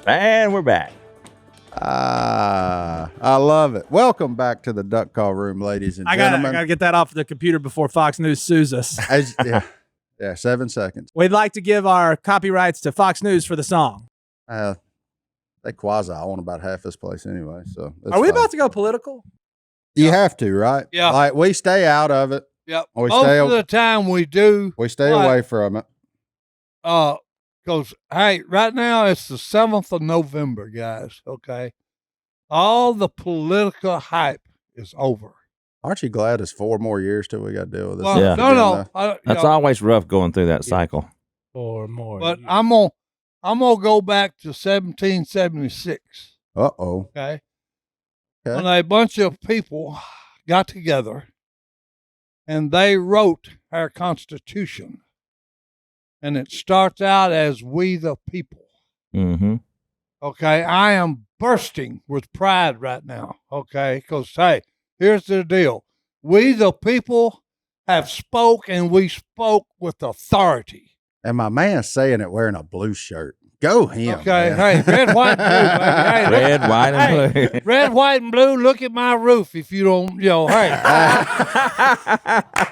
And we're back. I love it. Welcome back to the Duck Call Room, ladies and gentlemen. I gotta get that off the computer before Fox News sues us. Yeah, 7 seconds. We'd like to give our copyrights to Fox News for the song. They quasi own about half this place anyway. So are we about to go political? You have to, right? Yeah. Like we stay out of it. Yep. We Most stay of the time we do. We stay away from it. Because, hey, right now it's the 7th of November, guys, okay? All the political hype is over. Aren't you glad it's 4 more years till we got to deal with this? Well, Yeah. No. That's always rough going through that cycle. Or more. But I'm gonna go back to 1776, Uh-oh. okay? Okay. When a bunch of people got together and they wrote our Constitution. And it starts out as "We the People." Mm-hmm. Okay, I am bursting with pride right now. Okay, because hey, here's the deal: we the people have spoke, and we spoke with authority. And my man's saying it wearing a blue shirt. Go him. Okay, man. hey, red, white, and blue, baby. Hey, Red, white, and hey, blue. red, white, and blue. Look at my roof. If you don't, hey,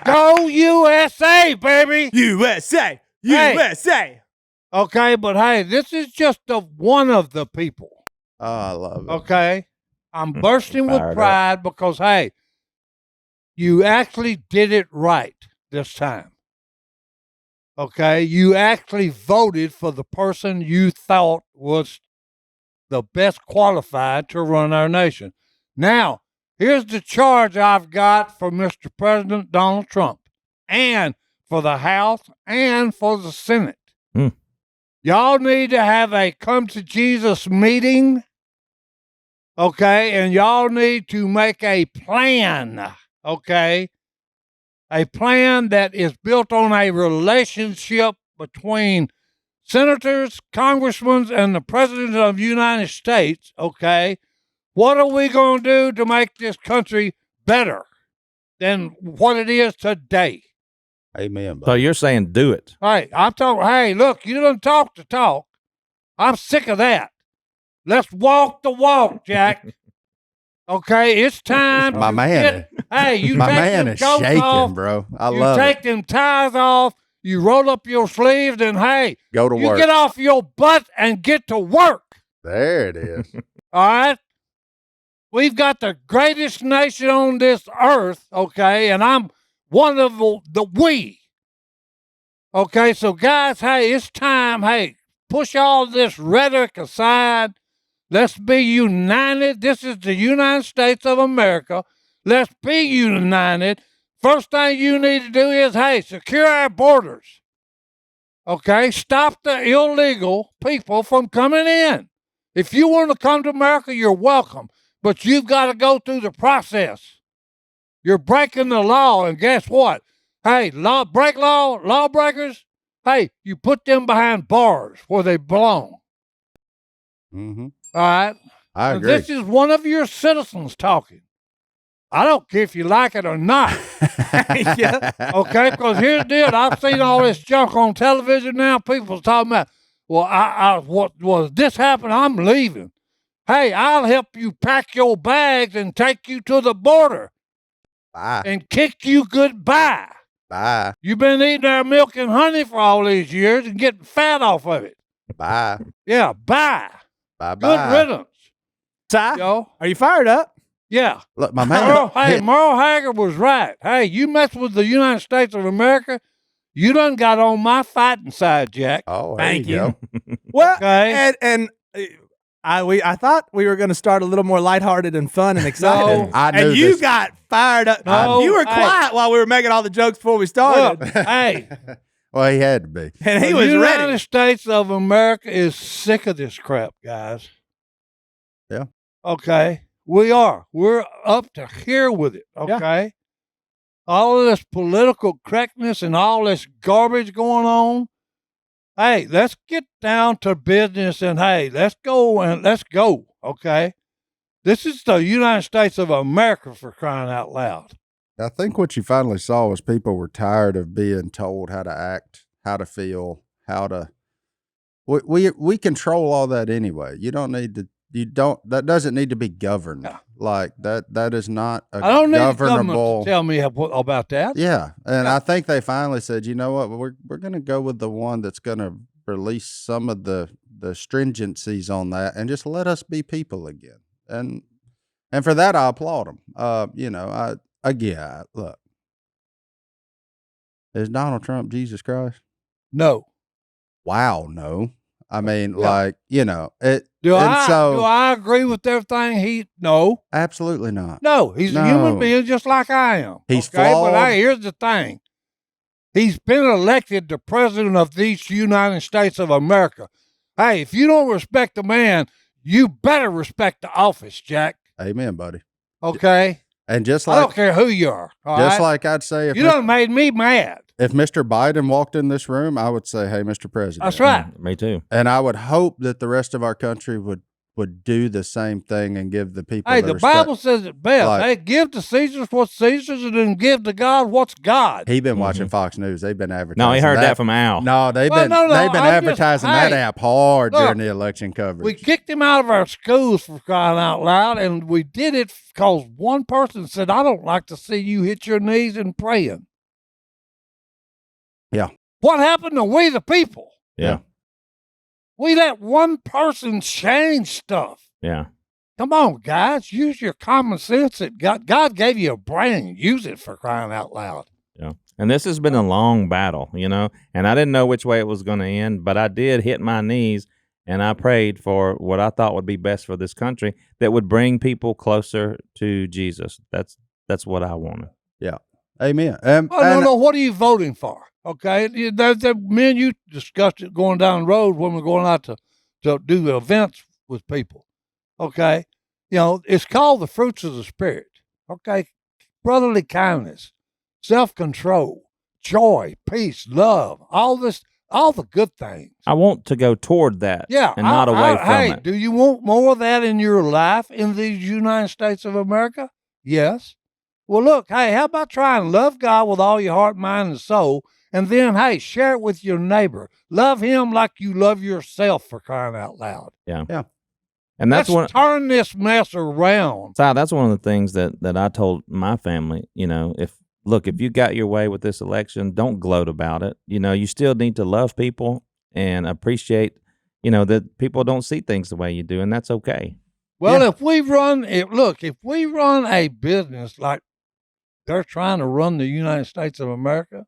go USA, baby. USA. Hey. USA. Okay, but hey, this is just one of the people. Oh, I love it. Okay, I'm bursting with Fired up. pride because hey, you actually did it right this time. Okay, you actually voted for the person you thought was the best qualified to run our nation. Now, here's the charge I've got for Mr. President Donald Trump and for the House and for the Senate. Y'all need to have a come to Jesus meeting, okay? And y'all need to make a plan, okay? A plan that is built on a relationship between senators, congressmen, and the President of the United States, okay? What are we going to do to make this country better than what it is today? Amen. So Buddy. you're saying do it. Hey, I'm talking. Hey, look, you don't talk the talk. I'm sick of that. Let's walk the walk, Jack. Okay, it's time. My to man. hey, you My take man them is coats shaking, off, bro. I you love take it. them ties off. You roll up your sleeves, and hey, Go to you work. get off your butt and get to work. There it is. All right. We've got the greatest nation on this earth, okay, and I'm one of the we. Okay, so guys, hey, it's time. Hey, push all this rhetoric aside. Let's be united. This is the United States of America. Let's be united. First thing you need to do is, hey, secure our borders. Okay, stop the illegal people from coming in. If you want to come to America, you're welcome, but you've got to go through the process. You're breaking the law, and guess what? Hey, lawbreakers, hey, you put them behind bars where they belong. Mm-hmm. All right? I And agree. this is one of your citizens talking. I don't care if you like it or not. Yeah. Okay, because here's the deal. I've seen all this junk on television now. People talking about, well, what was this happen? I'm leaving. Hey, I'll help you pack your bags and take you to the border Bye. and kick you goodbye. Bye. You've been eating our milk and honey for all these years and getting fat off of it. Bye. Yeah, bye. Bye. Good Bye. riddance. Ty, Yo, are you fired up? yeah. Look, my man. Merle Haggard was right. Hey, you mess with the United States of America, you done got on my fighting side, Jack. Oh, there Thank you go. Well, Okay. and I thought we were going to start a little more lighthearted and fun and excited. No. I knew and you this. got fired up. No, you were hey. quiet while we were making all the jokes before we Look, started. hey, Well, he had to be. And he the was United ready. States of America is sick of this crap, guys. Yeah. Okay. We are. We're up to here with it. Okay. All of this political correctness and all this garbage going on. Hey, let's get down to business and hey, let's go. Okay. This is the United States of America, for crying out loud. I think what you finally saw was people were tired of being told how to act, how to feel, how to. We control all that anyway. You don't need to. You don't. That doesn't need to be governed. Yeah. Like that. That is not a I don't need the government governable. to tell me about that. Yeah, and Yeah. I think they finally said, you know what, we're going to go with the one that's going to release some of the stringencies on that, and just let us be people again. And for that, I applaud them. You know, look, is Donald Trump Jesus Christ? No. Wow, no. I mean, Yeah. like, you know, it. Do and do I agree with everything no. Absolutely not. No, he's a human No. being just like I am. He's okay? But flawed. hey, here's the thing. He's been elected the president of these United States of America. Hey, if you don't respect the man, you better respect the office, Jack. Amen, buddy. Okay? And just I don't like, care who you are. all just right? like I'd say, You done made me mad. if Mr. Biden walked in this room, I would say, hey, Mr. President. That's right. Me too. And I would hope that the rest of our country would do the same thing and give the people. Hey, the the respect. Bible says it best. Like- Hey, give to Caesar's what's Caesar's, and then give to God what's God. He been watching Fox News. They've been advertising. No, he heard that from Al. No, they've Well, been no, they've been I'm just- advertising hey, that app hard look, during the election coverage. We kicked him out of our schools for crying out loud, and we did it because one person said, I don't like to see you hit your knees and praying. Yeah. What happened to we the people? Yeah. We let one person change stuff. Yeah. Come on, guys. Use your common sense. That God gave you a brain. Use it for crying out loud. Yeah. And this has been a long battle, you know, and I didn't know which way it was going to end, but I did hit my knees and I prayed for what I thought would be best for this country that would bring people closer to Jesus. That's what I wanted. Yeah. Amen. No. What are you voting for? Okay. Me and you discussed it going down the road when we're going out to do events with people. Okay. You know, it's called the fruits of the Spirit. Okay. Brotherly kindness, self-control, joy, peace, love, all the good things. I want to go toward that Yeah. and not away from hey, it. do you want more of that in your life in the United States of America? Yes. Well, look, hey, how about try and love God with all your heart, mind, and soul, and then, hey, share it with your neighbor. Love him like you love yourself, for crying out loud. Yeah. Yeah. And that's Let's turn this mess around. Si, that's one of the things that I told my family, you know, if you got your way with this election, don't gloat about it. You know, you still need to love people and appreciate, you know, that people don't see things the way you do, and that's okay. Well, Yeah. if we run a business like they're trying to run the United States of America,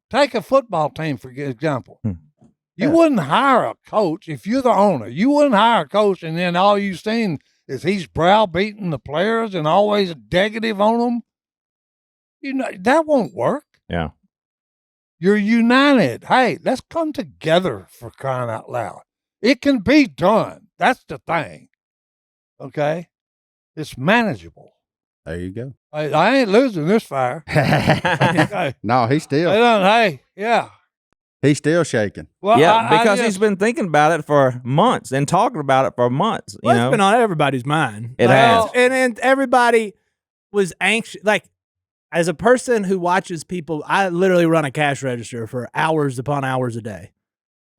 take a football team for example. You wouldn't hire a coach if you're the owner. You wouldn't hire a coach and then all you've seen is he's browbeating the players and always negative on them. You know, that won't work. Yeah. You're united. Hey, let's come together, for crying out loud. It can be done. That's the thing. Okay? It's manageable. There you go. I ain't losing this fire. Okay. No, he's still Yeah. he's still shaking. Well, Yeah, because he's been thinking about it for months and talking about it for months. Well, you know, it's been on everybody's mind. It has. And everybody was anxious. Like, as a person who watches people, I literally run a cash register for hours upon hours a day.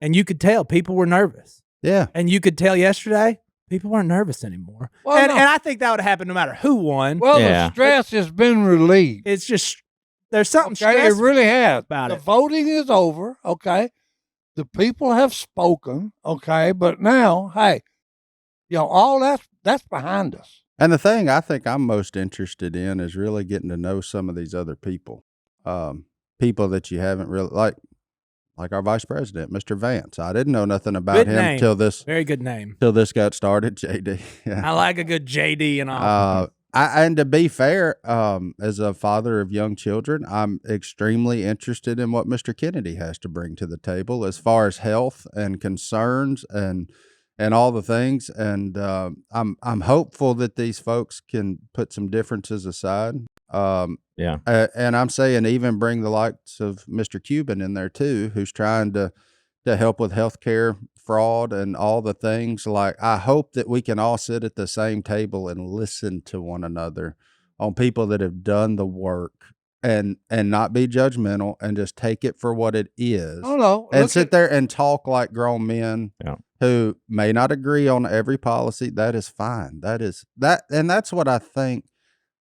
And you could tell people were nervous. Yeah. And you could tell yesterday people weren't nervous anymore. Well, and no. I think that would happen no matter who won. Well, Yeah. the stress has been relieved. It's just, there's something Okay, it stressful really has. about The it. voting is over. Okay, the people have spoken. Okay, but now, hey, all that's behind us. And the thing I think I'm most interested in is really getting to know some of these other people, people that you haven't really like our vice president, Mr. Vance. I didn't know nothing about Good him name. till this Very good name. got started. JD. Yeah. I like a good JD and all. And to be fair, as a father of young children, I'm extremely interested in what Mr. Kennedy has to bring to the table as far as health and concerns and all the things. And I'm hopeful that these folks can put some differences aside. Yeah. And I'm saying even bring the likes of Mr. Cuban in there too, who's trying to to help with healthcare fraud and all the things. Like, I hope that we can all sit at the same table and listen to one another on people that have done the work and not be judgmental and just take it for what it is. Oh, no. And sit there and talk like grown men Yeah. who may not agree on every policy. That is fine. And that's what I think.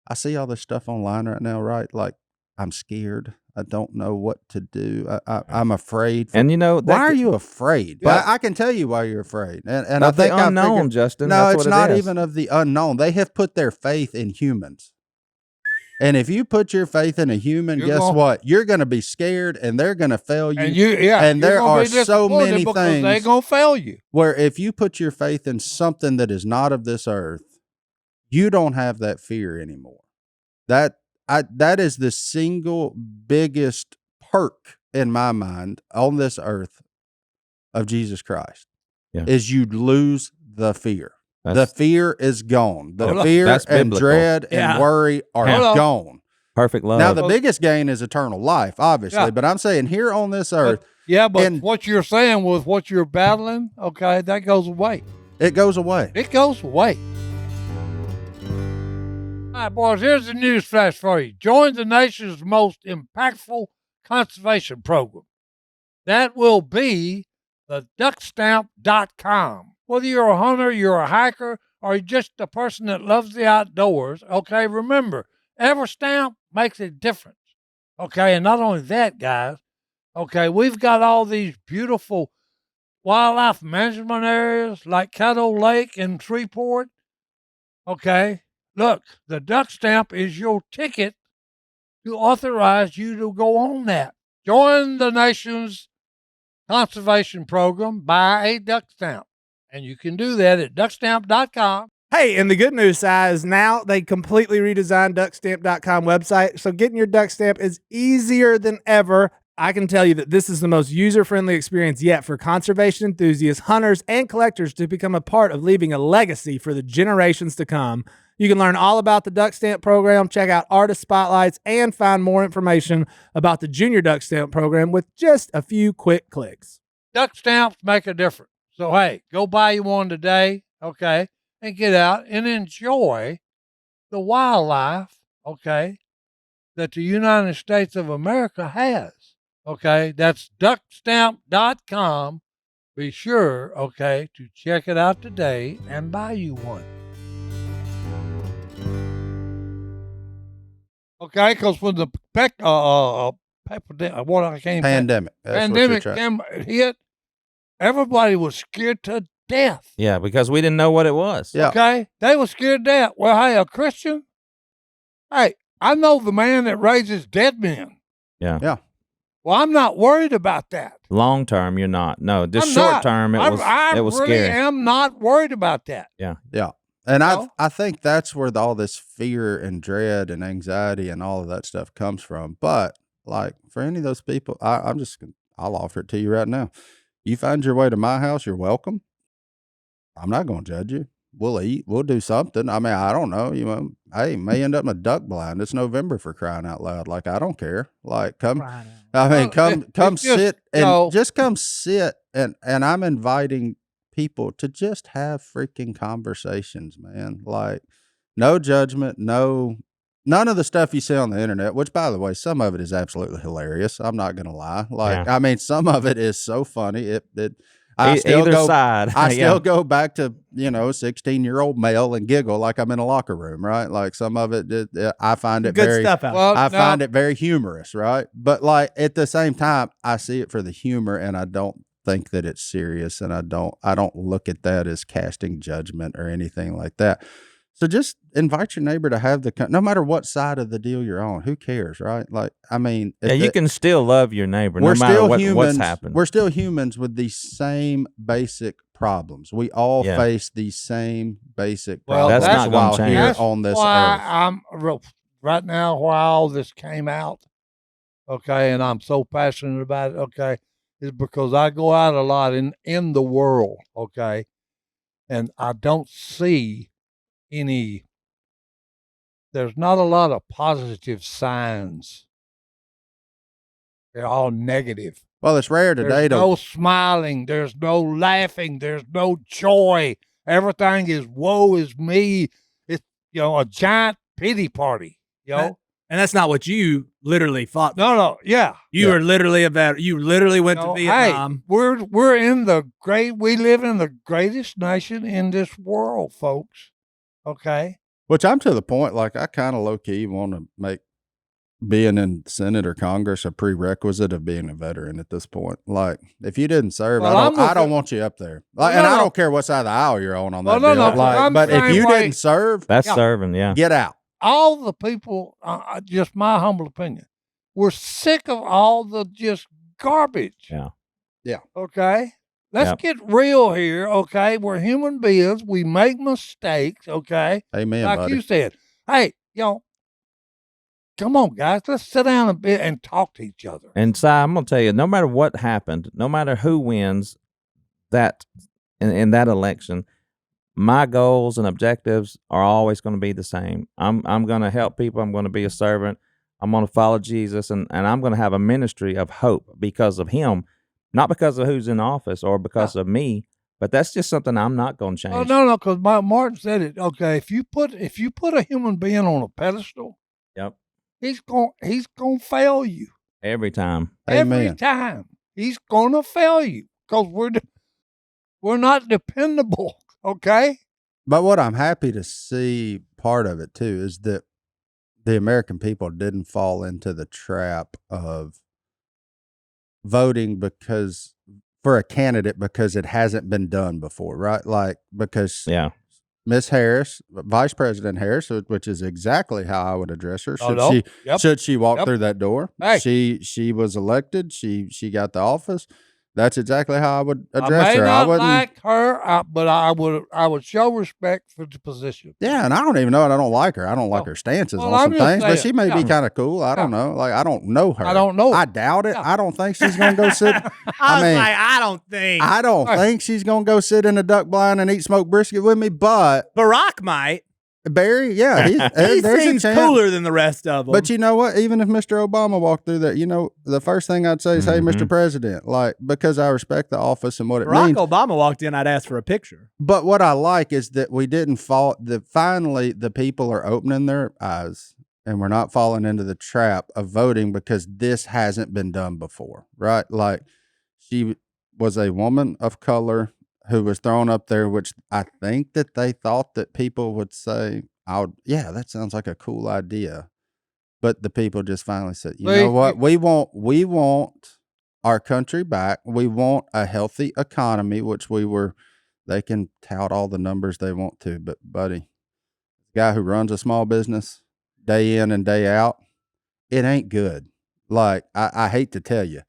I see all this stuff online right now, right? Like, I'm scared. I don't know what to do. I'm afraid. And you know, Why are you afraid? But- I can tell you why you're afraid. And I of the think I unknown, figured, Justin. no, that's it's what not it is. even of the unknown. They have put their faith in humans. And if you put your faith in a human, You're guess gonna- what? You're going to be scared, and they're going to fail you. And and you're there gonna are be so disappointed many because they're things going to fail you. where if you put your faith in something that is not of this earth, you don't have that fear anymore. That is the single biggest perk in my mind on this earth of Jesus Christ. Yeah. Is you lose the fear. The fear is gone. The Hold on. fear That's and biblical. dread Yeah. and worry are Hold on. gone. Perfect love. Now, the biggest gain is eternal life, obviously, Yeah. but I'm saying here on this earth, But And- what you're saying with what you're battling, okay, that goes away. it goes away. It goes away. All right, boys, here's the news flash for you. Join the nation's most impactful conservation program. That will be the duckstamp.com. Whether you're a hunter, you're a hiker, or you're just a person that loves the outdoors, okay, remember, every stamp makes a difference. Okay, and not only that, guys, okay, we've got all these beautiful wildlife management areas like Caddo Lake and Shreveport. Okay, look, the duck stamp is your ticket to authorize you to go on that. Join the nation's conservation program, buy a duck stamp. And you can do that at duckstamp.com. Hey, and the good news side is now they completely redesigned duckstamp.com website. So getting your duck stamp is easier than ever. I can tell you that this is the most user-friendly experience yet for conservation enthusiasts, hunters, and collectors to become a part of leaving a legacy for the generations to come. You can learn all about the Duck Stamp program, check out artist spotlights, and find more information about the Junior Duck Stamp program with just a few quick clicks. Duck stamps make a difference. So, hey, go buy you one today, okay, and get out and enjoy the wildlife, okay, that the United States of America has. Okay, that's duckstamp.com. Be sure, okay, to check it out today and buy you one. Okay, because when the Pandemic. That's what you're pandemic trying. hit, everybody was scared to death. yeah, because we didn't know what it was. Yeah. Okay, they were scared to death. Well, hey, a Christian, hey, I know the man that raises dead men. Yeah. Yeah. Well, I'm not worried about that. Long term, you're not. No, just I'm short not. term, I it was really scary. am not worried about that. Yeah. And No. I think that's where all this fear and dread and anxiety and all of that stuff comes from. But like for any of those people, I'll offer it to you right now. You find your way to my house, you're welcome. I'm not going to judge you. We'll eat. We'll do something. I mean, I don't know. You know, hey, may end up in a duck blind. It's November for crying out loud. Like, I don't care. Like, come. I mean, Well, come it's just, sit and no. just come sit and I'm inviting people to just have freaking conversations, man. Like, no judgment, none of the stuff you see on the internet, which by the way, some of it is absolutely hilarious. I'm not gonna lie. Like, Yeah. I mean, some of it is so funny. I still Either go, side. I Yeah. still go back to, 16-year-old male and giggle like I'm in a locker room, right? Like some of it, I find it Good very stuff out there. Well, I now, find it very humorous, right? But like at the same time, I see it for the humor, and I don't think that it's serious, and I don't look at that as casting judgment or anything like that. So just invite your neighbor to have no matter what side of the deal you're on. Who cares, right? Like, I mean, Yeah, you can still love your neighbor no we're matter still what's humans. happened. We're still humans with these same basic problems. We all Yeah. face these same basic Well, problems that's not gonna while change. here that's on this why earth. I'm right now while all this came out, okay, and I'm so passionate about it, okay, is because I go out a lot in the world, okay, and I don't see there's not a lot of positive signs. They're all negative. Well, it's rare today There's to no smiling. There's no laughing. There's no joy. Everything is woe is me. It's, a giant pity party, And that's not what you literally fought. No, yeah. You were literally a veteran. You literally went to Vietnam. Hey, we live in the greatest nation in this world, folks. Okay. which I'm to the point, like, I kind of low key want to make being in Senate or Congress a prerequisite of being a veteran at this point. Like, if you didn't serve, I don't want you up there. Like, and I don't care what side of the aisle you're on that deal. Like, but if you didn't serve, that's serving. Yeah. Get out. All the people, just my humble opinion, we're sick of all the just garbage. Yeah. Yeah. Okay. Let's get real here. Okay. We're human beings. We make mistakes. Okay. Amen. Like buddy. you said. Hey, come on, guys. Let's sit down a bit and talk to each other. And Si, I'm gonna tell you, no matter what happened, no matter who wins that in that election, my goals and objectives are always going to be the same. I'm going to help people. I'm going to be a servant. I'm going to follow Jesus, and I'm going to have a ministry of hope because of him, not because of who's in office or because of me. But that's just something I'm not going to change. Oh, no, because Martin said it. Okay, if you put a human being on a pedestal, yep, he's gonna fail you every time. Amen. Every time he's gonna fail you because we're not dependable. Okay. But what I'm happy to see part of it too is that the American people didn't fall into the trap of voting for a candidate because it hasn't been done before, right? Like, because Miss Harris, Vice President Harris, which is exactly how I would address her. Should she walk through that door? Hey. She was elected. She got the office. That's exactly how I would address her. her. I wouldn't like her, but I would show respect for the position. Yeah, and I don't even know it. I don't like her. I don't like her stances on some things, but she may be kind of cool. I don't know. Like, I don't know her. I don't know. I doubt it. I don't think she's going to go sit. I don't think she's going to go sit in a duck blind and eat smoked brisket with me, but Barack might. Barry, yeah, he seems cooler than the rest of them. But you know what? Even if Mr. Obama walked through there, the first thing I'd say is, "Hey, Mr. President," like, because I respect the office and what it means. Barack Obama walked in, I'd ask for a picture. But what I like is that we didn't fall. Finally, the people are opening their eyes, and we're not falling into the trap of voting because this hasn't been done before, right? Like, she was a woman of color who was thrown up there, which I think that they thought that people would say, yeah, that sounds like a cool idea. But the people just finally said, you know what? We want our country back. We want a healthy economy, which they can tout all the numbers they want to. But buddy, the guy who runs a small business day in and day out, it ain't good. Like, I hate to tell you,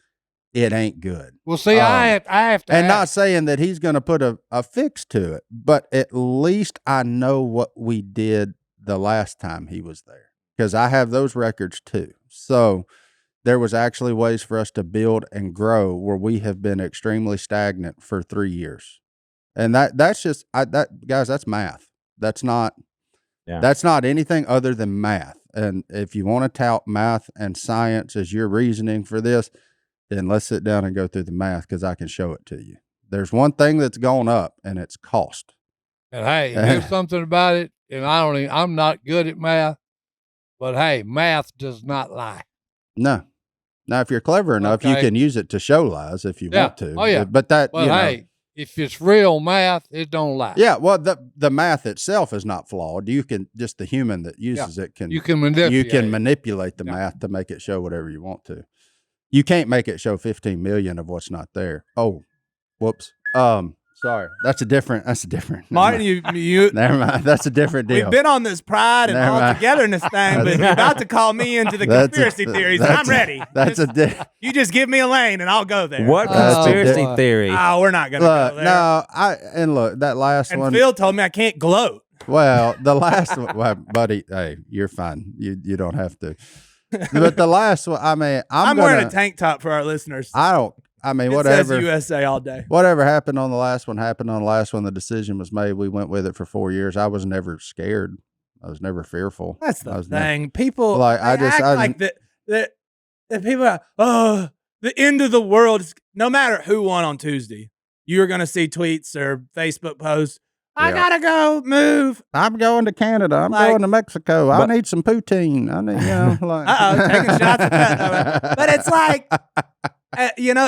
it ain't good. Well, see, I have to. And not saying that he's going to put a fix to it, but at least I know what we did the last time he was there, because I have those records too. So there was actually ways for us to build and grow where we have been extremely stagnant for 3 years. And that's just, guys, that's math. That's not anything other than math. And if you want to tout math and science as your reasoning for this, then let's sit down and go through the math, because I can show it to you. There's one thing that's gone up, and it's cost. And hey, here's something about it. And I'm not good at math, but hey, math does not lie. No. Now, if you're clever enough, you can use it to show lies if you want to. Oh yeah. But hey, if it's real math, it don't lie. Yeah. Well, the math itself is not flawed. You can just, the human that uses it can manipulate the math to make it show whatever you want to. You can't make it show 15 million of what's not there. Oh, whoops. Sorry. That's a different. Martin, you never mind. That's a different deal. We've been on this pride and all togetherness thing, but you're about to call me into the conspiracy theories. I'm ready. You just give me a lane and I'll go there. What conspiracy theory? Oh, we're not going to go there. No, look, that last one. Phil told me I can't gloat. Well, the last one, buddy, hey, you're fine. You don't have to. But the last one, I mean, I'm wearing a tank top for our listeners. Whatever. Says USA all day. Whatever happened on the last one happened on the last one. The decision was made. We went with it for 4 years. I was never scared. I was never fearful. That's the thing. People like people are, the end of the world is, no matter who won on Tuesday, you're going to see tweets or Facebook posts. I gotta go move. I'm going to Canada. I'm Like- going to Mexico. I need some poutine. I need, like. Taking shots at that. But it's like,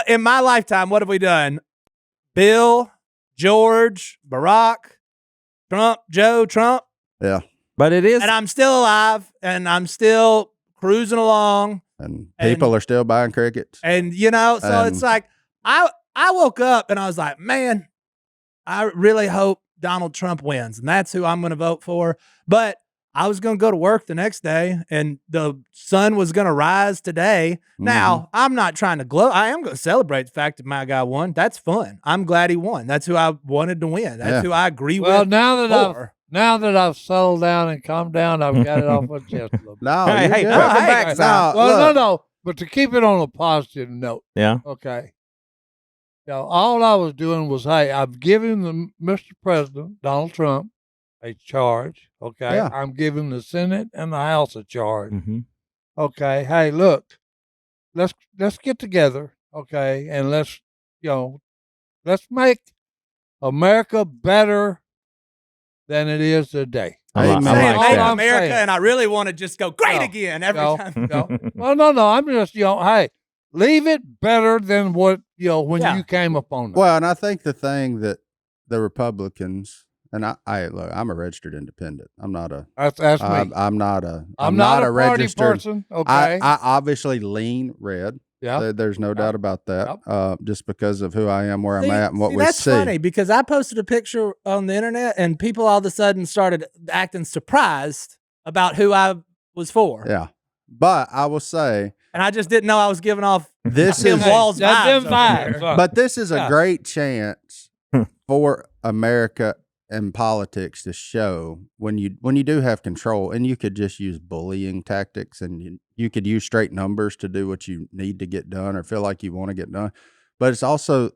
in my lifetime, what have we done? Bill, George, Barack, Trump, Joe, Trump. Yeah. But it is. And I'm still alive and I'm still cruising along. And people are still buying crickets. And, so it's like, I woke up and I was like, man, I really hope Donald Trump wins. And that's who I'm going to vote for. But I was going to go to work the next day and the sun was going to rise today. Now, I'm not trying to gloat. I am going to celebrate the fact that my guy won. That's fun. I'm glad he won. That's who I wanted to win. That's who I agree with. Well, now that I've settled down and calmed down, I've got it off my chest a little bit. No, Hey, you're welcome good. back, Sam. No. But to keep it on a positive note, Yeah. okay. All I was doing was, hey, I've given Mr. President, Donald Trump, a charge, okay? Yeah. I'm giving the Senate and the House a charge. Mm-hmm. Okay, hey, look, let's get together, okay, and let's make America better than it is today. Amen. I like Make that. America, and I really want to just go great again every time. Well, no, I'm just, hey, leave it better than what, when you came upon it. Well, and I think the thing that the Republicans, and look, I'm a registered independent. I'm not a. That's me. I'm not a. I'm not a party registered person. Okay. I obviously lean red. Yeah. There's no doubt about that. Just because of who I am, where I'm at, and what we that's see. funny because I posted a picture on the internet and people all of a sudden started acting surprised about who I was for. Yeah, but I will say, and I just didn't know I was giving off this Tim is Wall's That's vibes. them over here. vibes. But this is a Yeah. great chance for America and politics to show when you do have control, and you could just use bullying tactics, and you could use straight numbers to do what you need to get done or feel like you want to get done. But it's also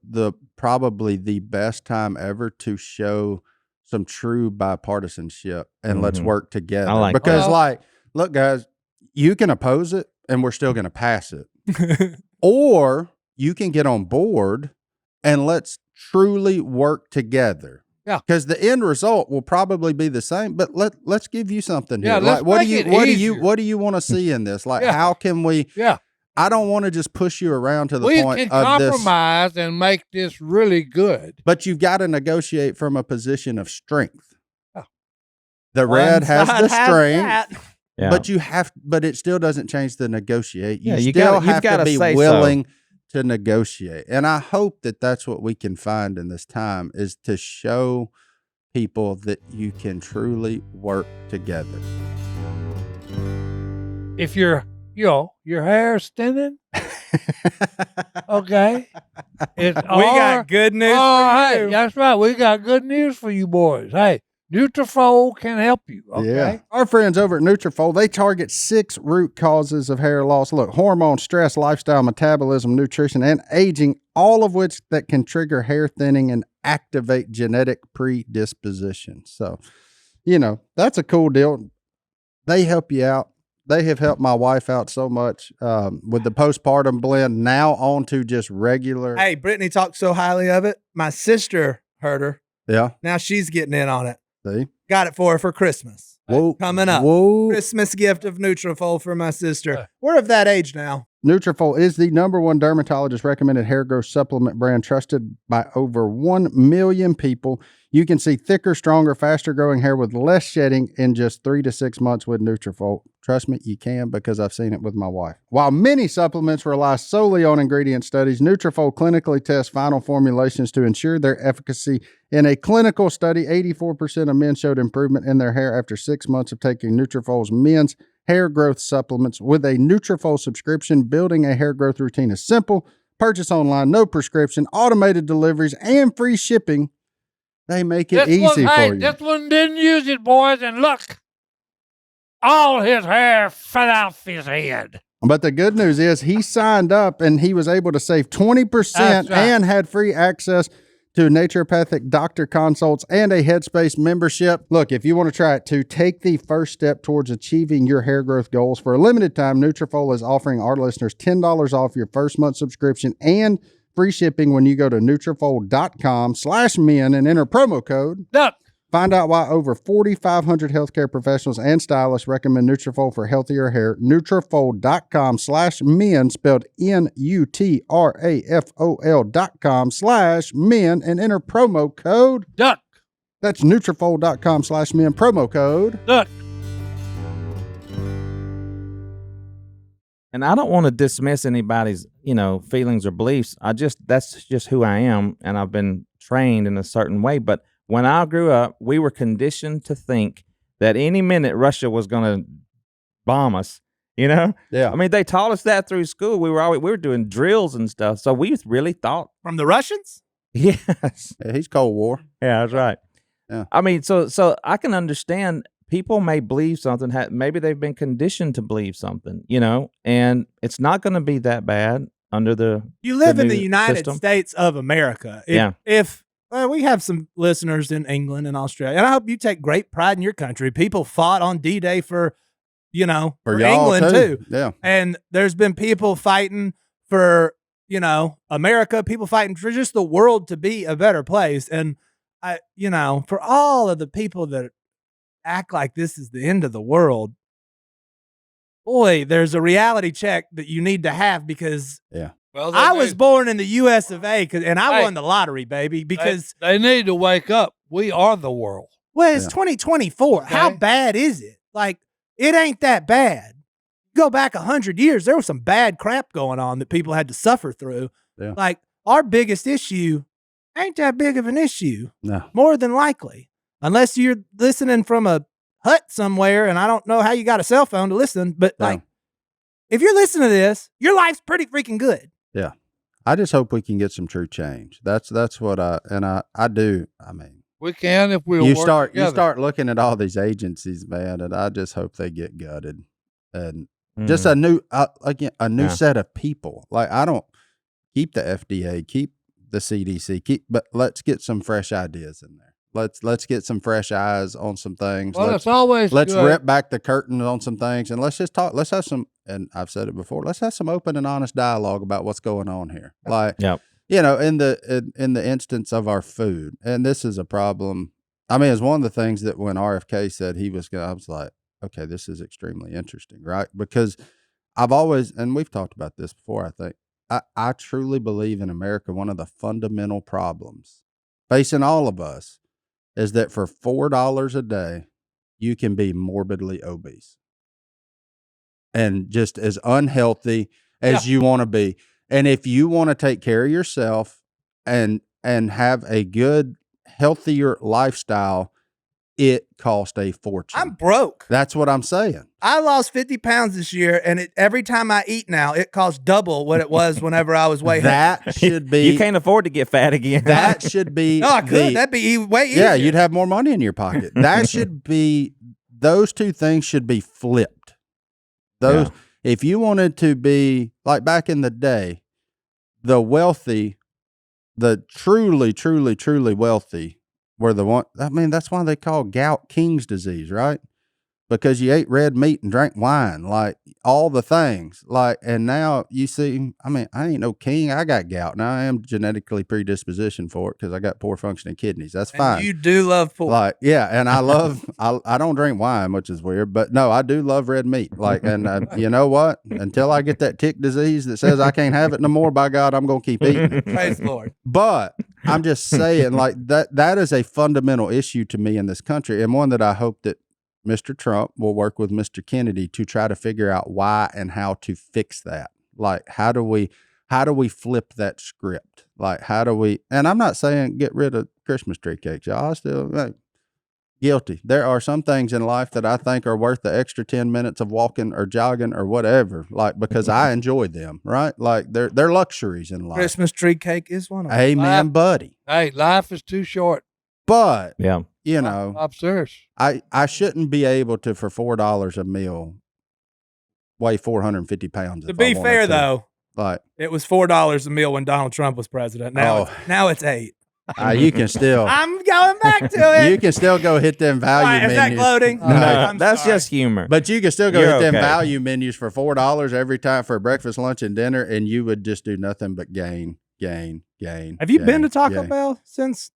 probably the best time ever to show some true bipartisanship and let's work together. I like because that. Look, guys, you can oppose it and we're still going to pass it. Or you can get on board and let's truly work together. Yeah. Because the end result will probably be the same, but let's give you something here. Yeah, let's what do make you it easier. what do you want to see in this? Like Yeah. how can we Yeah. I don't want to just push you around to the We point can of this. compromise and make this really good. But you've got to negotiate from a position of strength. Yeah. The red has One the side strength. that. Yeah. But it still doesn't change the negotiate. You Yeah, you still gotta- you've have gotta to be say so. willing to negotiate. And I hope that that's what we can find in this time is to show people that you can truly work together. If your hair's thinning, okay. We got good news for hey, you. that's right. We got good news for you boys. Hey, Nutrafol can help you. Okay. Yeah. Our friends over at Nutrafol, they target 6 root causes of hair loss. Look, hormone, stress, lifestyle, metabolism, nutrition, and aging, all of which that can trigger hair thinning and activate genetic predisposition. So, that's a cool deal. They help you out. They have helped my wife out so much with the postpartum blend, now on to just regular. Hey, Brittany talked so highly of it. My sister heard her. Yeah. Now she's getting in on it. See? Got it for her for Christmas. Whoa. Coming up. Whoa. Christmas gift of Nutrafol for my sister. We're of that age now. Nutrafol is the #1 dermatologist recommended hair growth supplement brand trusted by over 1 million people. You can see thicker, stronger, faster growing hair with less shedding in just 3 to 6 months with Nutrafol. Trust me, you can, because I've seen it with my wife. While many supplements rely solely on ingredient studies, Nutrafol clinically tests final formulations to ensure their efficacy. In a clinical study, 84% of men showed improvement in their hair after 6 months of taking Nutrafol's men's hair growth supplements. With a Nutrafol subscription, building a hair growth routine is simple. Purchase online, no prescription, automated deliveries, and free shipping. They make it easy for you. This one didn't use it, boys, and look, all his hair fell off his head. But the good news is he signed up and he was able to save 20% That's right. and had free access to naturopathic doctor consults, and a Headspace membership. Look, if you want to try it too, take the first step towards achieving your hair growth goals. For a limited time, Nutrafol is offering our listeners $10 off your first month subscription and free shipping when you go to Nutrafol.com/men and enter promo code Duck. Find out why over 4,500 healthcare professionals and stylists recommend Nutrafol for healthier hair. Nutrafol.com/men, spelled Nutrafol.com/men, and enter promo code Duck. That's Nutrafol.com/men, promo code Duck. And I don't want to dismiss anybody's, feelings or beliefs. That's just who I am, and I've been trained in a certain way. But when I grew up, we were conditioned to think that any minute Russia was going to bomb us. Yeah. I mean, they taught us that through school. We were doing drills and stuff, so we really thought. From the Russians? Yes. Yeah, he's Cold War. Yeah, that's right. Yeah. I mean, so I can understand people may believe something. Maybe they've been conditioned to believe something, and it's not going to be that bad under the. You live in new the United system. States of America. If we have some listeners in England and Australia, and I hope you take great pride in your country. People fought on D-Day for y'all England too. Yeah. And there's been people fighting for, America, people fighting for just the world to be a better place. And for all of the people that act like this is the end of the world, boy, there's a reality check that you need to have, because Well, I was born in the U.S. of A. And I Hey. won the lottery, baby, because they need to wake up. We are the world. well, it's 2024. How Okay. bad is it? Like, it ain't that bad. Go back 100 years, there was some bad crap going on that people had to suffer through. Yeah. Like, our biggest issue ain't that big of an issue, No. more than likely. Unless you're listening from a hut somewhere, and I don't know how you got a cell phone to listen, but No. like, if you're listening to this, your life's pretty freaking good. Yeah. I just hope we can get some true change. That's what I do. I mean, We can if we you work start together. looking at all these agencies, man, and I just hope they get gutted, and Mm. just a new Yeah. set of people. Like, I don't keep the FDA, keep the CDC, but let's get some fresh ideas in there. Let's get some fresh eyes on some things. Well, it's always Let's good. rip back the curtain on some things, and let's just talk. Let's have some, and I've said it before, let's have some open and honest dialogue about what's going on here. Like, Yep. in the instance of our food, and this is a problem. I mean, it's one of the things that when RFK said he was going to, I was like, okay, this is extremely interesting, right? Because I've always, and we've talked about this before, I think, I truly believe in America, one of the fundamental problems facing all of us is that for $4 a day, you can be morbidly obese and just as unhealthy as you want to be. And if you want to take care of yourself and have a good, healthier lifestyle, it costs a fortune. I'm broke. That's what I'm saying. I lost 50 pounds this year, and every time I eat now, it costs double what it was whenever I was way heavy. That should be. You can't afford to get fat again. That should be. No, I could. That'd be way easier. Yeah, you'd have more money in your pocket. That should be. Those two things should be flipped. Those, if you wanted to be like back in the day, the wealthy, the truly, truly, truly wealthy were the one. I mean, that's why they call gout king's disease, right? Because you ate red meat and drank wine, like all the things. Like, and now you see, I mean, I ain't no king. I got gout. Now I am genetically predispositioned for it because I got poor functioning kidneys. That's fine. And you do love pork. Like, yeah, and I love, I don't drink wine, which is weird, but no, I do love red meat. Like, and you know what? Until I get that tick disease that says I can't have it no more, by God, I'm going to keep eating it. Praise the Lord. But I'm just saying, like, that is a fundamental issue to me in this country, and one that I hope that Mr. Trump will work with Mr. Kennedy to try to figure out why and how to fix that. Like, how do we flip that script? Like, how do we, and I'm not saying get rid of Christmas tree cakes, y'all. I still guilty. There are some things in life that I think are worth the extra 10 minutes of walking or jogging or whatever, like, because I enjoy them, right? Like, they're luxuries in life. Christmas tree cake is one of them. Amen, buddy. Hey, life is too short. But, Yeah. you know, I'm serious. I shouldn't be able to, for $4 a meal, weigh 450 pounds. To if be I wanted fair, to. though, Like, it was $4 a meal when Donald Trump was president. Now, Oh. now it's $8. You can still I'm going back to it. you can still go hit them value Why, menus. is that gloating? No, I'm that's sorry. just humor. But you can still go You're hit them okay. value menus for $4 every time for breakfast, lunch, and dinner, and you would just do nothing but gain. Have you been to Taco Bell since?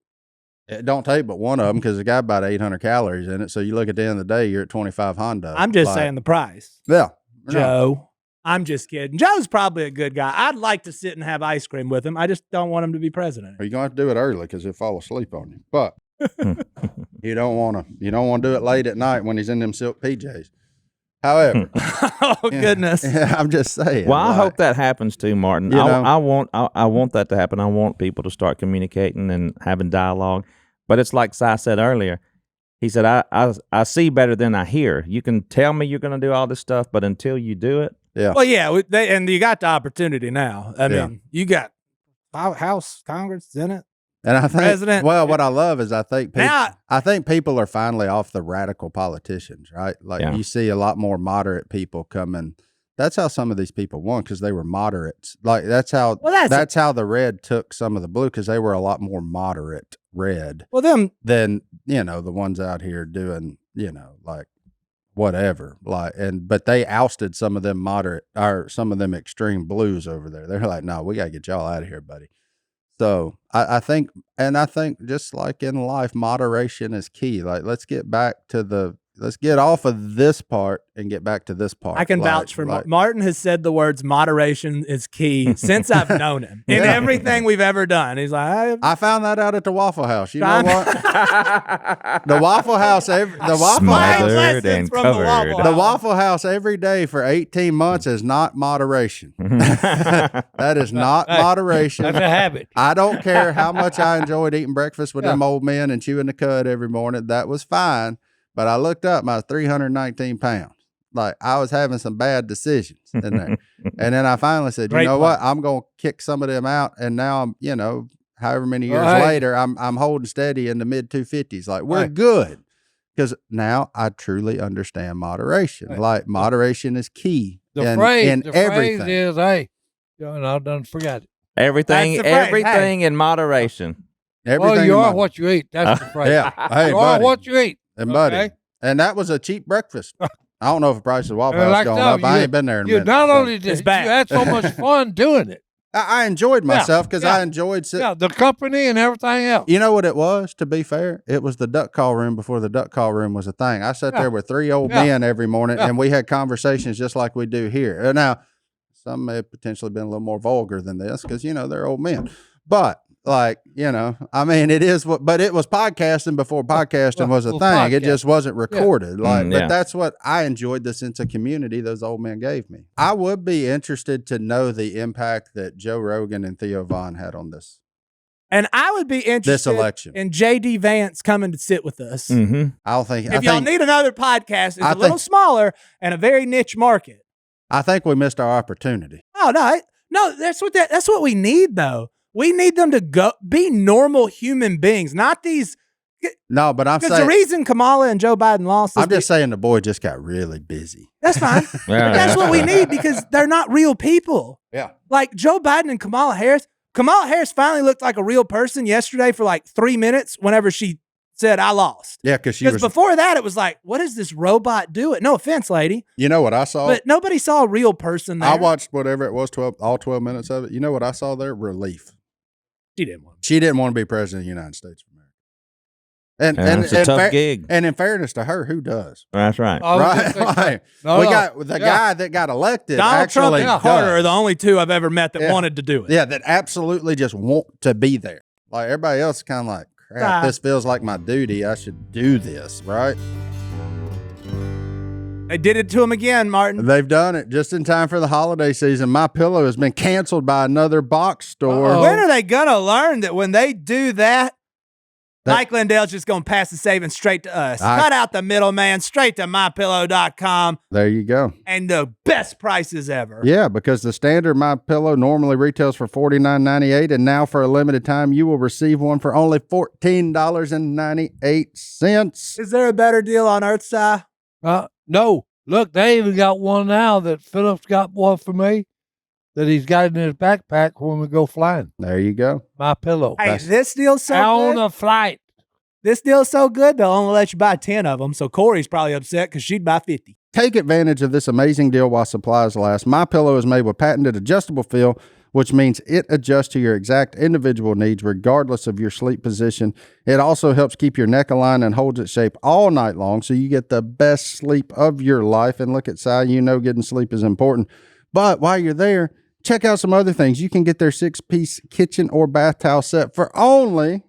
It don't take but one of them because it got about 800 calories in it. So you look at the end of the day, you're at 25 Honda. I'm just saying the price. Yeah. No. Joe. I'm just kidding. Joe's probably a good guy. I'd like to sit and have ice cream with him. I just don't want him to be president. You're gonna have to do it early because he'll fall asleep on you. But you don't want to do it late at night when he's in them silk PJs. However, Oh goodness. I'm just saying. Well, I like, hope that happens too, Martin. You know? I want that to happen. I want people to start communicating and having dialogue. But it's like Si said earlier. He said, I see better than I hear. You can tell me you're going to do all this stuff, but until you do it. Yeah. Well, yeah, and you got the opportunity now. I Yeah. mean, you got House, Congress, Senate. And I think, President. well, what I love is I think Now- people are finally off the radical politicians, right? Like Yeah. you see a lot more moderate people coming. That's how some of these people won because they were moderates. Like that's how how the red took some of the blue because they were a lot more moderate red Well, them. than the ones out here doing like whatever but they ousted some of them moderate or some of them extreme blues over there. They're like, no, we gotta get y'all out of here, buddy. So I think just like in life, moderation is key. Like let's get off of this part and get back to this part. I can vouch for Martin has said the words moderation is key since I've known him in everything we've ever done. He's like, I found that out at the Waffle House. You know what? The Waffle House Smothered and covered. The Waffle House every day for 18 months is not moderation. That is not moderation. That's a habit. I don't care how much I enjoyed eating breakfast with them old men and chewing the cud every morning. That was fine. But I looked up, I was 319 pounds. Like I was having some bad decisions in there. And then I finally said, you know what? I'm going to kick some of them out. And now I'm, however many years later, I'm holding steady in the mid 250s. Like we're good. Because now I truly understand moderation. Right. Like moderation is key The in phrase everything. is, hey, I don't forget it. Everything, That's the phrase. everything in moderation. Everything Well, you in are my- what you eat. That's the phrase. Yeah. Hey, You are buddy. what you eat. And buddy. Okay. And that was a cheap breakfast. I don't know if the price of Waffle House Like going that, up. I ain't been there in a You minute. not so. only did It's you bad. had so much fun doing it. I enjoyed myself because yeah. I enjoyed sitting. Yeah, the company and everything else. You know what it was, to be fair? It was the duck call room before the duck call room was a thing. I sat there with three old men every morning, and we had conversations just like we do here. Now, some may have potentially been a little more vulgar than this because, they're old men. But, it is but it was podcasting before podcasting was a thing. Podcast. It just wasn't recorded. But yeah. that's what I enjoyed, the sense of community those old men gave me. I would be interested to know the impact that Joe Rogan and Theo Vaughn had on this. and I would be interested This election. in JD Vance coming to sit with us. Mm-hmm. I don't think. If y'all need another podcast, it's I a little think- smaller and a very niche market. I think we missed our opportunity. Oh no, that's what we need though. We need them to go be normal human beings, not these. No, but I'm Because saying the reason Kamala and Joe Biden lost, is I'm just saying the boy just got really busy. that's fine. Yeah. But that's what we need because they're not real people. Yeah. Like Joe Biden and Kamala Harris. Kamala Harris finally looked like a real person yesterday for like 3 minutes whenever she said, I lost. Yeah, because she Because was. before that, it was like, what is this robot doing? No offense, lady. You know what I saw? But nobody saw a real person there. I watched whatever it was, all 12 minutes of it. You know what I saw there? Relief. She didn't want She didn't want to be president of the United States of America. And It's a tough gig. And in fairness to her, who does? That's right. I was Right? just thinking- Like, No, we no. got the guy that got elected. Donald Trump actually and Carter does. are the only two I've ever met that Yeah. wanted to do it. Yeah, that absolutely just want to be there. Like everybody else is kind of like, crap, this feels like my duty. I should do this, right? They did it to him again, Martin. They've done it just in time for the holiday season. My Pillow has been canceled by another box store. Uh-oh. When are they going to learn that when they do that, Mike Lindell's just going to pass the savings straight to us? Cut out the middleman, straight to mypillow.com, There you go. and the best prices ever. Yeah, because the standard My Pillow normally retails for $49.98, and now for a limited time, you will receive one for only $14.98. Is there a better deal on Earthside? No, look, they even got one now that Philip's got one for me. that he's got in his backpack when we go flying. There you go. My pillow. Hey, this deal's so On good. a flight. This deal's so good, they'll only let you buy 10 of them. So Corey's probably upset because she'd buy 50. Take advantage of this amazing deal while supplies last. My Pillow is made with patented adjustable feel, which means it adjusts to your exact individual needs regardless of your sleep position. It also helps keep your neck aligned and holds its shape all night long, so you get the best sleep of your life. And look at Si, you know getting sleep is important. But while you're there, check out some other things. You can get their 6-piece kitchen or bath towel set for only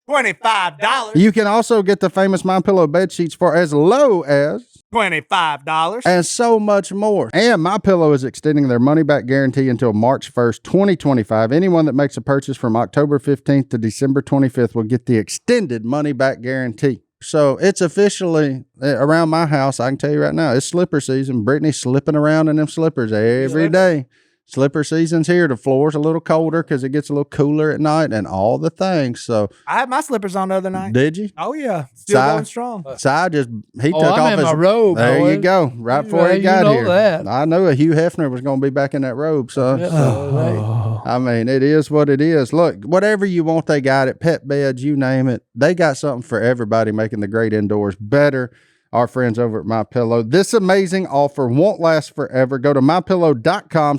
$25. You can also get the famous My Pillow bed sheets for as low as $25. and so much more. And My Pillow is extending their money-back guarantee until March 1st, 2025. Anyone that makes a purchase from October 15th to December 25th will get the extended money-back guarantee. So it's officially around my house. I can tell you right now, it's slipper season. Brittany's slipping around in them slippers every day. Slipper season's here. The floor's a little colder because it gets a little cooler at night and all the things. So I had my slippers on the other night. did you? Oh, yeah. Still going strong. Si just, he took I'm off in his my robe. There boy. you go. Right before he You got know here. that. I knew a Hugh Hefner was going to be back in that robe, son. Yeah, So, I mean, it is what it is. Look, whatever you want, they got it. Pet beds, you name it. They got something for everybody, making the great indoors better. Our friends over at My Pillow. This amazing offer won't last forever. Go to mypillow.com/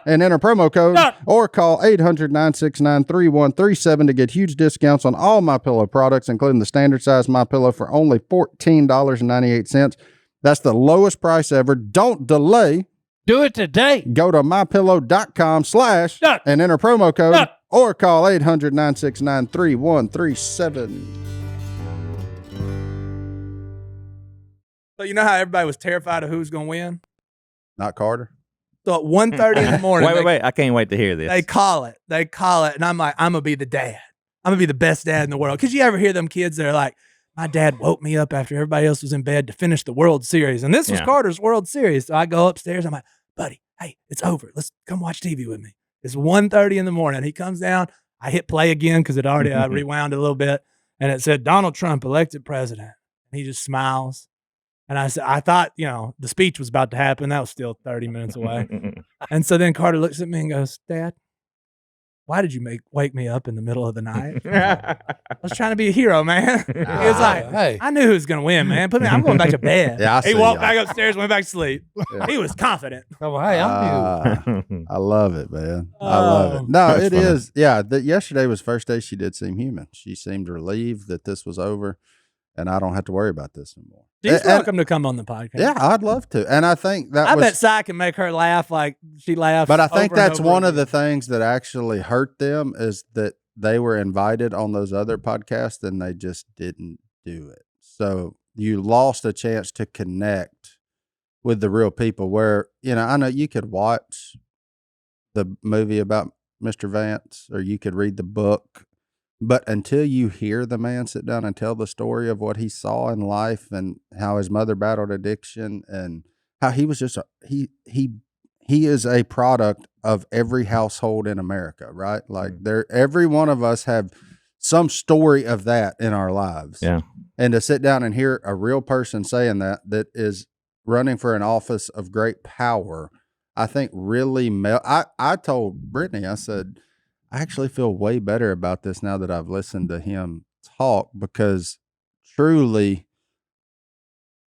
and enter promo code or call 800-969-3137 to get huge discounts on all My Pillow products, including the standard size My Pillow for only $14.98. That's the lowest price ever. Don't delay. Do it today. Go to mypillow.com/ and enter promo code or call 800-969-3137. So you know how everybody was terrified of who was going to win? Not Carter. So at 1:30 in the morning, Wait. I can't wait to hear this. they call it. And I'm like, I'm going to be the dad. I'm going to be the best dad in the world. Because you ever hear them kids that are like, my dad woke me up after everybody else was in bed to finish the World Series. And this was Carter's World Series. So I go upstairs. I'm like, buddy, hey, it's over. Let's come watch TV with me. It's 1:30 in the morning. He comes down. I hit play again because it already I rewound it a little bit. And it said, Donald Trump elected president. And he just smiles. And I said, I thought, the speech was about to happen. That was still 30 minutes away. And so then Carter looks at me and goes, Dad, why did you wake me up in the middle of the night? I was trying to be a hero, man. He was like, Hey. I knew who was going to win, man. I'm going back to bed. Yeah, I he see walked y'all. back upstairs, went back to sleep. Yeah. He was confident. Come on, hey, I'm you. I love it, man. I love it. No, That's it funny. is. Yeah, yesterday was the first day she did seem human. She seemed relieved that this was over, and I don't have to worry about this anymore. She's And- welcome to come on the podcast. Yeah, I'd love to. And I think that I was. bet Si can make her laugh like she laughs. But I think over and that's over one of again. the things that actually hurt them is that they were invited on those other podcasts and they just didn't do it. So you lost a chance to connect with the real people where, I know you could watch the movie about Mr. Vance or you could read the book, but until you hear the man sit down and tell the story of what he saw in life and how his mother battled addiction and how he was just he is a product of every household in America, right? Like every one of us have some story of that in our lives. Yeah. And to sit down and hear a real person saying that is running for an office of great power, I think really I told Brittany, I said, I actually feel way better about this now that I've listened to him talk because truly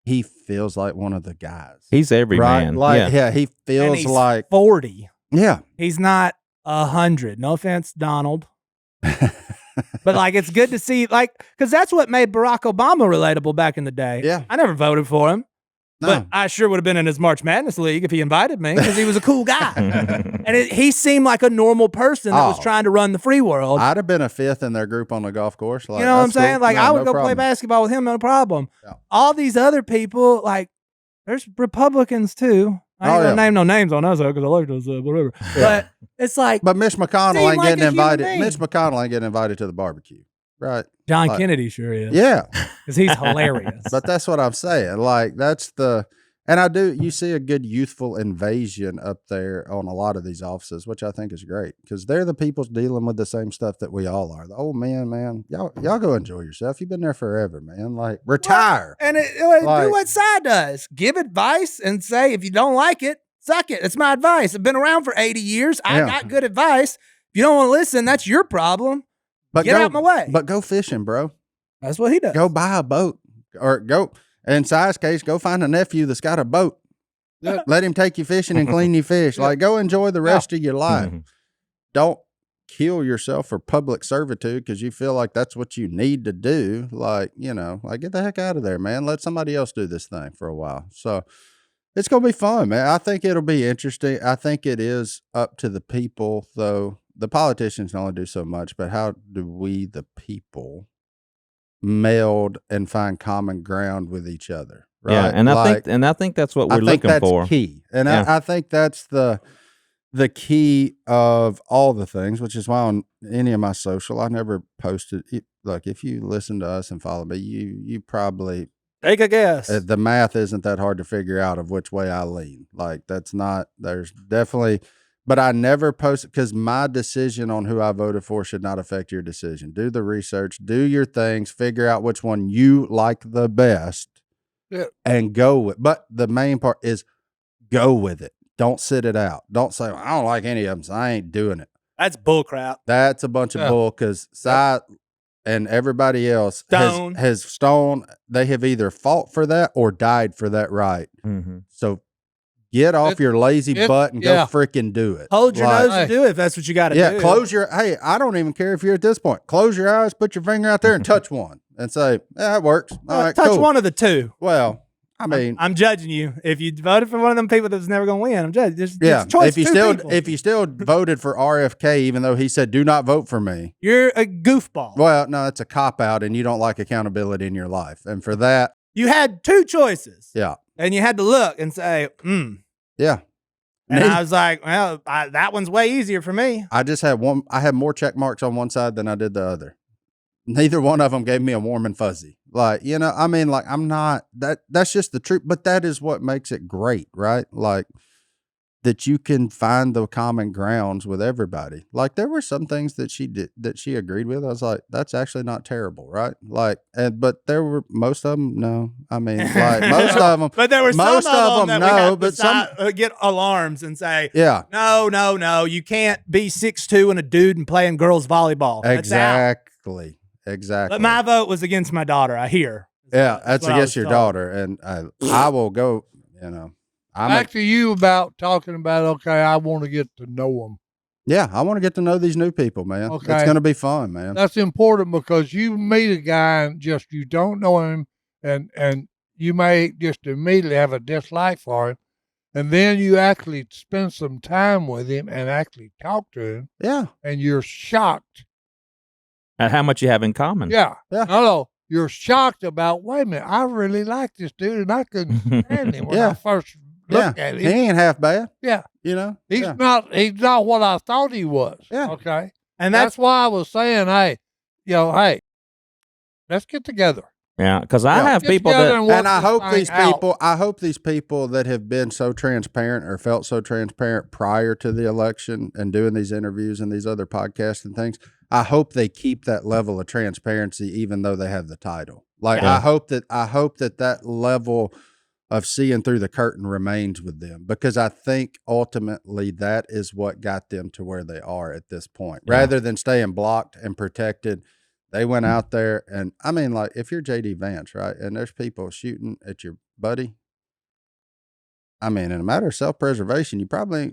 he feels like one of the guys. He's every right? man. Like, yeah. he And feels he's like, 40. yeah. He's not 100. No offense, Donald. But it's good to see, because that's what made Barack Obama relatable back in the day. Yeah. I never voted for him, No. but I sure would have been in his March Madness league if he invited me because he was a cool guy. And he seemed like a normal person that was Oh. trying to run the free world. I'd have been a fifth in their group on the golf course. Like, You know what I'm that's cool. saying? No, I would no go play problem. basketball with him, no problem. Yeah. All these other people, there's Republicans too. I ain't Oh, gonna yeah. name no names on us because I like those, whatever. But it's like But Mitch McConnell Seem ain't like getting a human invited. being. Mitch McConnell ain't getting invited to the barbecue. Right. John like- Kennedy sure is. Yeah. Because he's hilarious. But that's what I'm saying. And you see a good youthful invasion up there on a lot of these offices, which I think is great because they're the people dealing with the same stuff that we all are. The old man, y'all go enjoy yourself. You've been there forever, man. Retire. And Like- do what Si does. Give advice and say, if you don't like it, suck it. That's my advice. I've been around for 80 years. I Yeah. got good advice. If you don't want to listen, that's your problem. But Get out my way. But go fishing, bro. That's what he does. Go buy a boat, or go. In Si's case, go find a nephew that's got a boat. Yeah. Let him take you fishing and clean you fish. Yeah. Like, go enjoy the rest of your life. Mhm. Don't kill yourself for public servitude because you feel like that's what you need to do. Like, like, get the heck out of there, man. Let somebody else do this thing for a while. So it's going to be fun, man. I think it'll be interesting. I think it is up to the people, though. The politicians can only do so much, but how do we, the people, meld and find common ground with each other? Right? Yeah, and I think that's what we're I think looking that's for. key. And Yeah. I think that's the key of all the things, which is why on any of my social, I never posted. Like, if you listen to us and follow me, you probably, Take a guess. the math isn't that hard to figure out of which way I lean. Like, there's definitely, but I never posted because my decision on who I voted for should not affect your decision. Do the research, do your things, figure out which one you like the best, and go with. But the main part is go with it. Don't sit it out. Don't say, I don't like any of them, so I ain't doing it. That's bullcrap. That's a bunch of bull because and everybody else Stone. has Stone. They have either fought for that or died for that right. Mhm. So get off your lazy butt and go freaking do it. Hold your Like, nose and do it if that's what you got to do. yeah, hey, I don't even care if you're at this point. Close your eyes, put your finger out there and touch one and say, yeah, it works. All right, touch cool. one of the two. Well, I mean, I'm judging you. If you voted for one of them people that was never going to win, I'm judging. There's yeah. choice If you still voted for RFK, even though he said do not vote for me, you're a goofball. well, no, it's a cop out, and you don't like accountability in your life, and for that, You had two choices. yeah, And you had to look and say, yeah. And I was like, well, that one's way easier for me. I just had one. I had more check marks on one side than I did the other. Neither one of them gave me a warm and fuzzy. Like, I mean, like, I'm not that's just the truth, but that is what makes it great, right? Like, that you can find the common grounds with everybody. Like, there were some things that she did that she agreed with. I was like, that's actually not terrible, right? Like, but there were most of them, no. I mean, like, most of them. But there were most some of them that we had but some get alarms and say, yeah. No, you can't be 6'2" and a dude and playing girls volleyball. That's out. Exactly. But my vote was against my daughter, I hear. Yeah, that's what I against was your told. daughter, and I will go. Back to you about talking about, okay, I want to get to know them. Yeah, I want to get to know these new people, man. Okay. It's going to be fun, man. That's important because you meet a guy and just you don't know him, and you may just immediately have a dislike for him, and then you actually spend some time with him and actually talk to him, Yeah. and you're shocked. At how much you have in common. Yeah. Yeah. No, you're shocked about, wait a minute, I really like this dude, and I couldn't stand him when I first looked at He him. ain't half bad. Yeah. He's Yeah. not what I thought he was. Yeah. Okay. And That's why I was saying, hey, let's get together. Yeah, because I Yeah. have Get people together that and work And I this hope thing these out. people, that have been so transparent or felt so transparent prior to the election and doing these interviews and these other podcasts and things, I hope they keep that level of transparency even though they have the title. Like, Yeah. I hope that level of seeing through the curtain remains with them, because I think ultimately that is what got them to where they are at this point. Yeah. Rather than staying blocked and protected, they went out there, and I mean, like, if you're JD Vance, right, and there's people shooting at your buddy, I mean, in a matter of self-preservation, you probably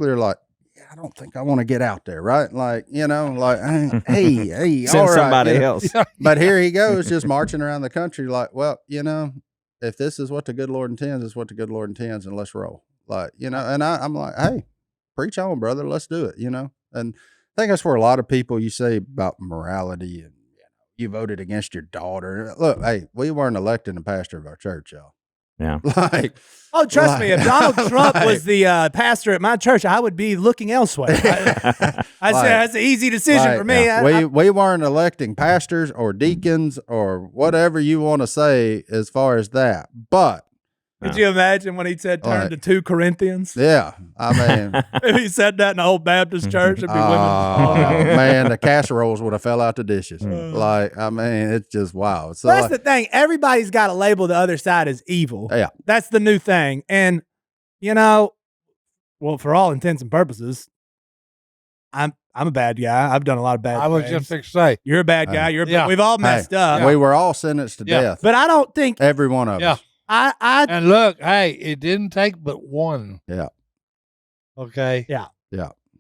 are like, yeah, I don't think I want to get out there, right? Like, like, hey, send all right, somebody else. But here he goes, just marching around the country, like, well, if this is what the good Lord intends, it's what the good Lord intends, and let's roll. Like, and I'm like, hey, preach on, brother, let's do it, And I think that's where a lot of people, you say about morality and you voted against your daughter. Look, hey, we weren't electing the pastor of our church, y'all. Yeah. Like, Oh, trust me, if Donald Trump like- was the pastor at my church, I would be looking elsewhere. I say that's an easy decision like, for me. yeah, we weren't electing pastors or deacons or whatever you want to say as far as that. But Could you imagine when he said turn Like- to 2 Corinthians? yeah, I mean, If he said that in the whole Baptist church, it'd be women. oh, man, the casseroles would have fell out the dishes. Mm. Like, I mean, it's just wow. So That's the thing. Everybody's got to label the other side as evil. Yeah. That's the new thing. And, well, for all intents and purposes, I'm a bad guy. I've done a lot of bad I was things. just going to say. You're a bad guy. Yeah. We've all messed up. We were all sentenced to Yeah. death. But I don't think Every one of us. I And look, hey, it didn't take but one. Yeah. Okay. Yeah.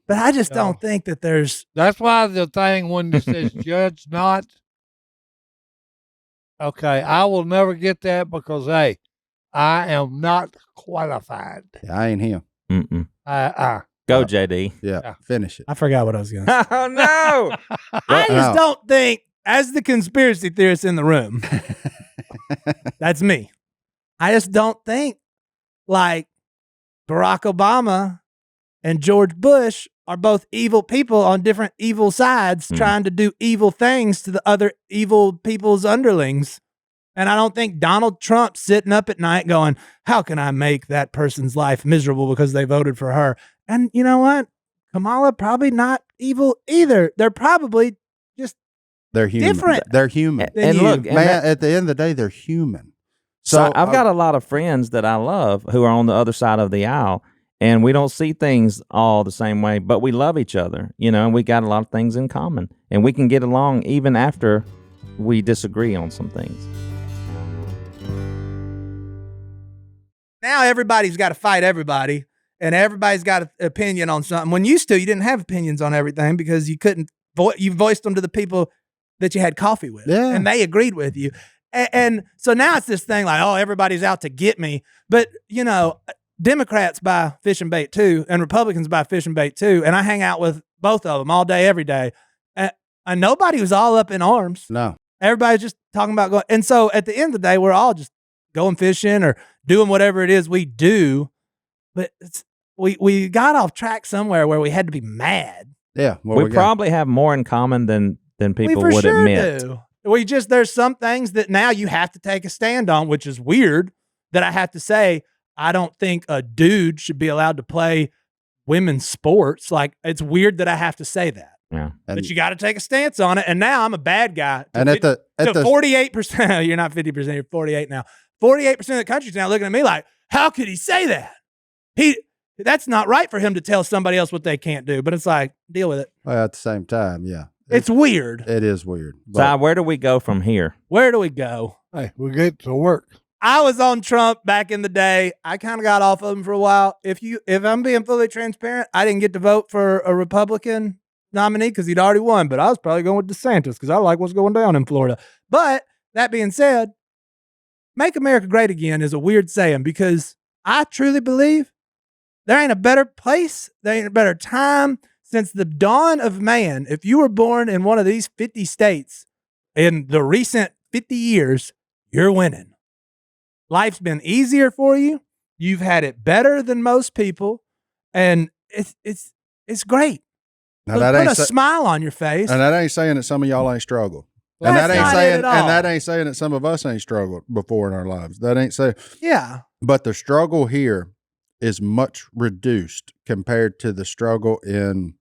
but I just No. don't think that there's That's why the thing when it says judge not, okay, I will never get that because, hey, I am not qualified. Yeah, I ain't him. Mm-mm. Go, JD. Yeah. Finish it. I forgot what I was going to say. Oh no! I just No. don't think, as the conspiracy theorist in the room, that's me. I just don't think like Barack Obama and George Bush are both evil people on different evil sides trying to do evil things to the other evil people's underlings. And I don't think Donald Trump sitting up at night going, how can I make that person's life miserable because they voted for her? And you know what? Kamala probably not evil either. They're probably just They're human. different. They're human. than And you. look, and Man, at the end of the day, they're human. So I've got a lot of friends that I love who are on the other side of the aisle, and we don't see things all the same way, but we love each other, and we got a lot of things in common, and we can get along even after we disagree on some things. Now everybody's got to fight everybody, and everybody's got an opinion on something. When used to, you didn't have opinions on everything because you couldn't. You voiced them to the people that you had coffee with, Yeah. and they agreed with you. And so now it's this thing like, oh, everybody's out to get me. But Democrats buy fishing bait too, and Republicans buy fishing bait too. And I hang out with both of them all day, every day. And nobody was all up in arms. No. Everybody's just talking about going. And so at the end of the day, we're all just going fishing or doing whatever it is we do. But we got off track somewhere where we had to be mad. Yeah. Well, we probably have more in common than people we for would sure admit. do. There's some things that now you have to take a stand on, which is weird that I have to say, I don't think a dude should be allowed to play women's sports. Like, it's weird that I have to say that. Yeah. But you got to take a stance on it. And now I'm a bad guy. And at the 48%, you're not 50%, you're 48 now. 48% of the country's now looking at me like, how could he say that? That's not right for him to tell somebody else what they can't do. But it's like, deal with it. Well, at the same time, yeah. It's weird. It is weird. So where do we go from here? Where do we go? hey, we get to work. I was on Trump back in the day. I kind of got off of him for a while. If I'm being fully transparent, I didn't get to vote for a Republican nominee because he'd already won, but I was probably going with DeSantis because I like what's going down in Florida. But that being said, make America great again is a weird saying because I truly believe there ain't a better place, there ain't a better time since the dawn of man. If you were born in one of these 50 states in the recent 50 years, you're winning. Life's been easier for you. You've had it better than most people, and it's great. Now, Put a smile on your face. And that ain't saying that some of y'all ain't struggled. That's And that ain't not it saying at all. and that ain't saying that some of us ain't struggled before in our lives. That ain't saying Yeah. but the struggle here is much reduced compared to the struggle in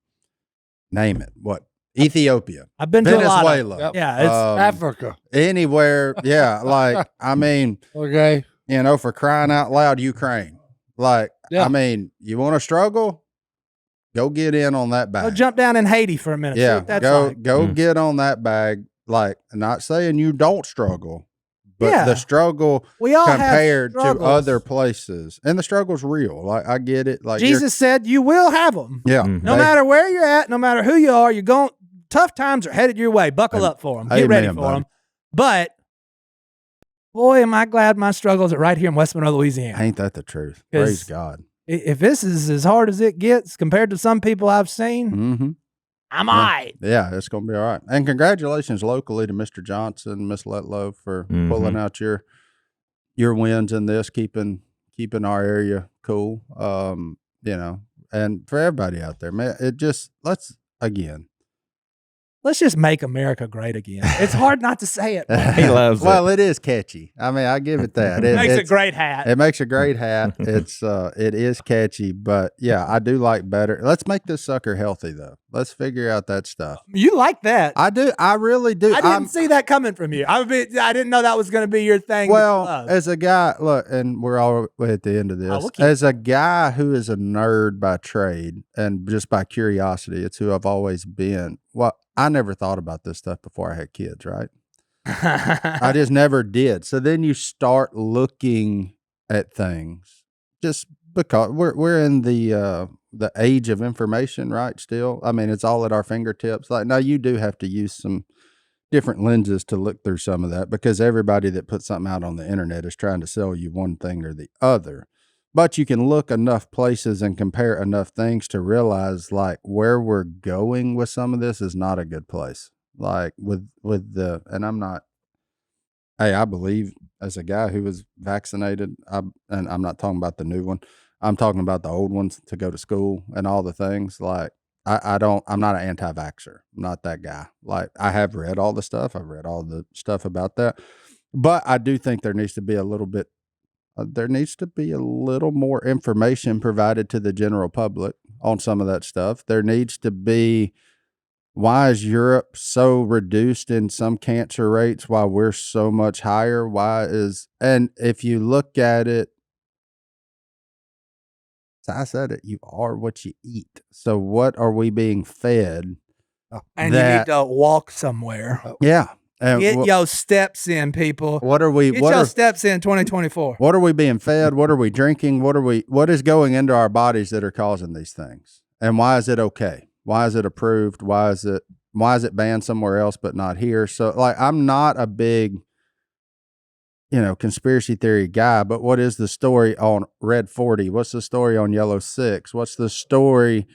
name it. What? Ethiopia. I've been to a lot of Venezuela. Yep. Yeah, it's Africa. Anywhere. Yeah. Like, I mean, Okay. for crying out loud, Ukraine. Like, Yeah. I mean, you want to struggle? Go get in on that bag. I'll jump down in Haiti for a minute. See Yeah, what that's go like. get on that bag. Like, not saying you don't struggle, but Yeah. the struggle We all compared have to struggles. other places, and the struggle's real. Like, I get it. Like, Jesus said you will have them. yeah, Mhm. No matter where you're at, no matter who you are, you're going. Tough times are headed your way. Buckle up for them. Get ready Amen, for buddy. them. But boy, am I glad my struggles are right here in West Monroe, Louisiana. ain't that the truth? 'Cause- Praise God. If this is as hard as it gets compared to some people I've seen, Mm-hmm. I'm all right. Yeah, it's gonna be all right. And congratulations locally to Mr. Johnson, Miss Letlow for pulling out your wins in this, keeping our area cool. And for everybody out there, man, let's again. let's just make America great again. It's hard not to say it. It He loves Well, it. it is catchy. I mean, I give it that. makes a It's- great hat. It makes a great hat. It is catchy, but yeah, I do like better. Let's make this sucker healthy though. Let's figure out that stuff. You like that. I do. I really do. I didn't see that coming from you. I didn't know that was going to be your thing. Well, as a guy, look, and we're all at the end of this. we'll keep- As a guy who is a nerd by trade and just by curiosity, it's who I've always been. Well, I never thought about this stuff before I had kids, right? I just never did. So then you start looking at things just because we're in the age of information, right? Still, I mean, it's all at our fingertips. Like now, you do have to use some different lenses to look through some of that because everybody that puts something out on the internet is trying to sell you one thing or the other. But you can look enough places and compare enough things to realize like where we're going with some of this is not a good place. Like with and I'm not, hey, I believe as a guy who was vaccinated, and I'm not talking about the new one. I'm talking about the old ones to go to school and all the things. Like I'm not an anti-vaxxer. I'm not that guy. Like I have read all the stuff. I've read all the stuff about that. But I do think there needs to be a little more information provided to the general public on some of that stuff. There needs to be, why is Europe so reduced in some cancer rates while we're so much higher? And if you look at it, I said it, you are what you eat. So what are we being fed? and you need to walk somewhere. Yeah. And Get your steps in, people. what are we, Get your steps in 2024. what are we being fed? What are we drinking? What is going into our bodies that are causing these things? And why is it okay? Why is it approved? Why is it banned somewhere else but not here? So like I'm not a big, conspiracy theory guy, but what is the story on Red 40? What's the story on Yellow 6? What's the story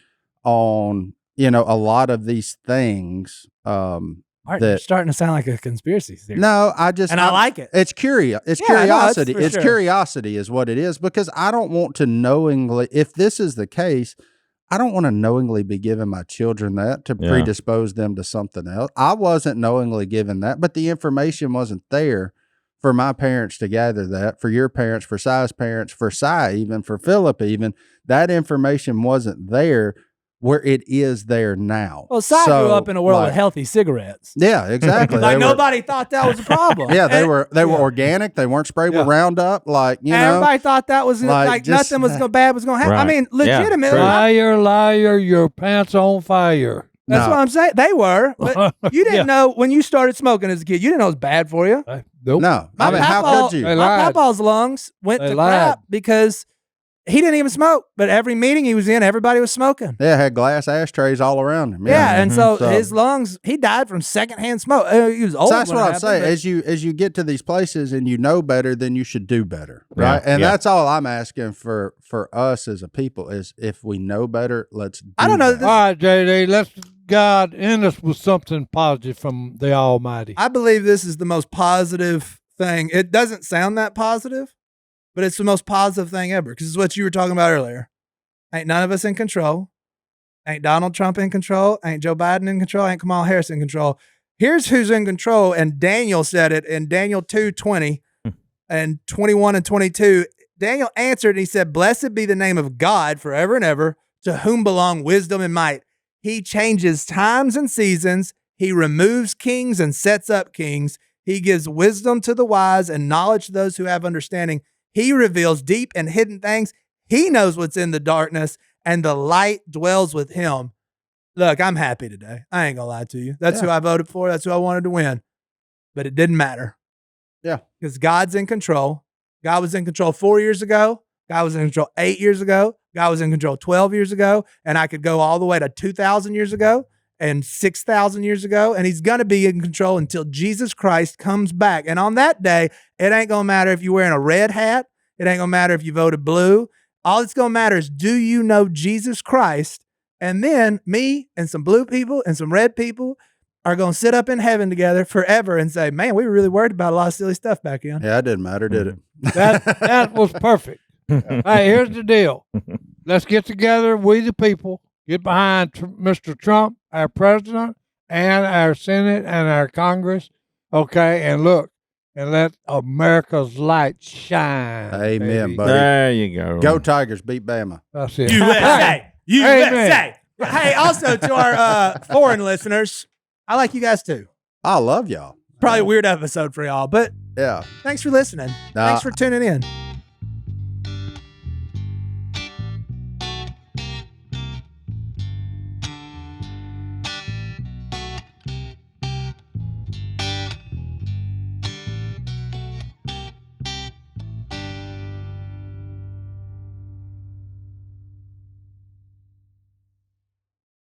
on, a lot of these things? Martin, you're starting to sound like a conspiracy theory. No, I like it. It's curious. It's Yeah, no, curiosity. for It's sure. curiosity is what it is, because I don't want to knowingly, if this is the case, I don't want to knowingly be giving my children that to predispose them to something else. I wasn't knowingly given that, but the information wasn't there for my parents to gather that, for your parents, for Si's parents, for Si even, for Phillip even. That information wasn't there where it is there now. Well, Si grew up in a world of healthy cigarettes. Yeah, exactly. Like nobody thought that was a problem. Yeah, they were organic. They weren't sprayed with Roundup. Like, everybody thought that was like just- nothing was bad was going to happen. Right. I mean, legitimately. true. Liar, your pants on fire. That's No. what I'm saying. They were, but you didn't know when you started smoking as a kid. You didn't know it was bad for you. Nope. No. My I mean, how could you? They My lied. papa's lungs went They to lied. crap because he didn't even smoke. But every meeting he was in, everybody was smoking. Yeah, had glass ashtrays all around him. Yeah, and so So- his lungs, he died from secondhand smoke. He was old. So that's when what it I'm saying. happened, As you get to these places and you know better, then you should do better, right? Yeah, And yeah. that's all I'm asking for us as a people is if we know better, let's do I don't know better. All right, JD, let's God end us with something positive from the Almighty. I believe this is the most positive thing. It doesn't sound that positive, but it's the most positive thing ever because it's what you were talking about earlier. Ain't none of us in control. Ain't Donald Trump in control. Ain't Joe Biden in control. Ain't Kamala Harris in control. Here's who's in control. And Daniel said it in Daniel 2:20 and 21 and 22. Daniel answered and he said, "Blessed be the name of God forever and ever, to whom belong wisdom and might. He changes times and seasons. He removes kings and sets up kings. He gives wisdom to the wise and knowledge to those who have understanding. He reveals deep and hidden things. He knows what's in the darkness, and the light dwells with him." Look, I'm happy today. I ain't gonna lie to you. That's who I voted for. That's who I wanted to win. But it didn't matter. Yeah. Because God's in control. God was in control 4 years ago. God was in control 8 years ago. God was in control 12 years ago. And I could go all the way to 2,000 years ago and 6,000 years ago. And he's going to be in control until Jesus Christ comes back. And on that day, it ain't going to matter if you're wearing a red hat. It ain't going to matter if you voted blue. All it's going to matter is, do you know Jesus Christ? And then me and some blue people and some red people are going to sit up in heaven together forever and say, man, we were really worried about a lot of silly stuff back then. Yeah, it didn't matter, did it? That was perfect. Hey, here's the deal. Let's get together, we the people, get behind Mr. Trump, our president, and our Senate and our Congress, okay, and look, and let America's light shine. Amen, baby. buddy. There you go. Go Tigers, beat Bama. That's it. USA. Amen. USA. Hey, also to our foreign listeners, I like you guys too. I love y'all. Probably a weird episode for y'all, but Yeah. thanks for listening. Thanks for tuning in.